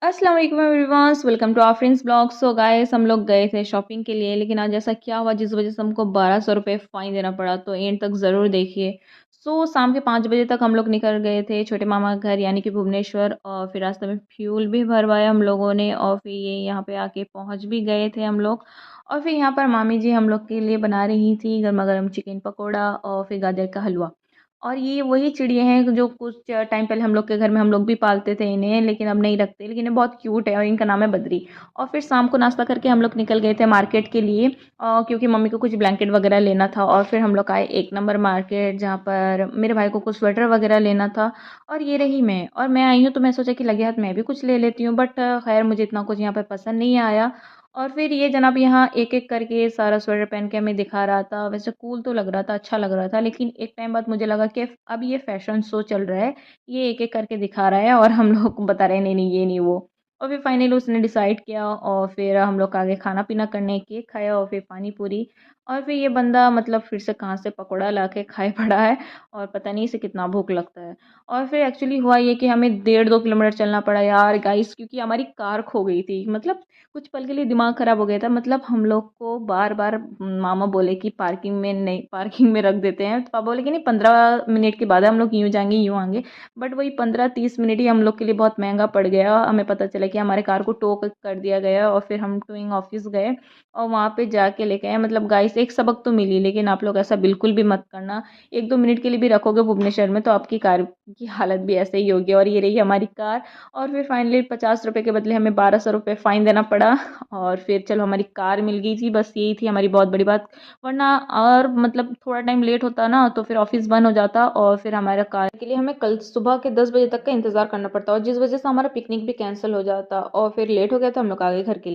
अस्सलाम वालेकुम everyone, welcome to our friends blog. So guys, हम लोग गए थे शॉपिंग के लिए, लेकिन आज ऐसा क्या हुआ जिस वजह से हमको 1200 रुपये फ़ाइन देना पड़ा। तो एंड तक ज़रूर देखिए। सो शाम के 5 बजे तक हम लोग निकल गए थे छोटे मामा के घर यानी कि भुवनेश्वर, और फिर रास्ते में फ्यूल भी भरवाया हम लोगों ने, और फिर ये यहाँ पे आके पहुँच भी गए थे हम लोग। और फिर यहाँ पर मामी जी हम लोग के लिए बना रही थी गर्मा गर्म चिकन पकौड़ा और फिर गाजर का हलवा। और ये वही चिड़िया हैं जो कुछ टाइम पहले हम लोग के घर में हम लोग भी पालते थे इन्हें, लेकिन अब नहीं रखते। लेकिन ये बहुत क्यूट है और इनका नाम है बद्री। और फिर शाम को नाश्ता करके हम लोग निकल गए थे मार्केट के लिए, क्योंकि मम्मी को कुछ ब्लैंकेट वगैरह लेना था। और फिर हम लोग आए 1 नंबर मार्केट, जहाँ पर मेरे भाई को कुछ स्वेटर वगैरह लेना था। और ये रही मैं आई हूँ, तो मैं सोचा कि लगे हाथ मैं भी कुछ ले लेती हूँ, बट खैर मुझे इतना कुछ यहाँ पर पसंद नहीं आया। और फिर ये जनाब यहाँ एक-एक करके सारा स्वेटर पहन के हमें दिखा रहा था। वैसे कूल तो लग रहा था, अच्छा लग रहा था, लेकिन एक टाइम बाद मुझे लगा कि अब ये फैशन शो चल रहा है, ये एक-एक करके दिखा रहा है और हम लोग को बता रहे हैं नहीं, नहीं ये नहीं वो। और फिर फाइनली उसने डिसाइड किया और फिर हम लोग आगे खाना-पीना करने, केक खाया और फिर पानी पूरी। और फिर ये बंदा मतलब फिर से कहाँ से पकौड़ा ला के खाए पड़ा है, और पता नहीं इसे कितना भूख लगता है। और फिर एक्चुअली हुआ ये कि हमें डेढ़ 2 किलोमीटर चलना पड़ा यार गाइस, क्योंकि हमारी कार खो गई थी। मतलब कुछ पल के लिए दिमाग खराब हो गया था। मतलब हम लोग को बार-बार मामा बोले कि पार्किंग में नहीं, पार्किंग में रख देते हैं। तो पापा बोले कि नहीं, 15 मिनट के बाद हम लोग यूँ जाएँगे, यूँ आएँगे। बट वही 15-30 मिनट ही हम लोग के लिए बहुत महँगा पड़ गया। हमें पता चला कि हमारे कार को टो कर दिया गया, और फिर हम टोइंग ऑफिस गए और वहाँ पे जाके लेके आए। मतलब गाइस एक सबक तो मिली, लेकिन आप लोग ऐसा बिल्कुल भी मत करना। 1-2 मिनट के लिए भी रखोगे भुवनेश्वर में तो आपकी कार की हालत भी ऐसे ही होगी। और ये रही हमारी कार। और फिर फाइनली 50 रुपये के बदले हमें 1200 रुपये फ़ाइन देना पड़ा। और फिर चलो हमारी कार मिल गई थी, बस यही थी हमारी बहुत बड़ी बात। वरना और मतलब थोड़ा टाइम लेट होता ना तो फिर ऑफिस बंद हो जाता, और फिर हमारा कार के लिए हमें कल सुबह के 10 बजे तक का इंतज़ार करना पड़ता, और जिस वजह से हमारा पिकनिक भी कैंसिल हो जाता और फिर लेट हो गया था, हम लोग आ गए घर के लिए।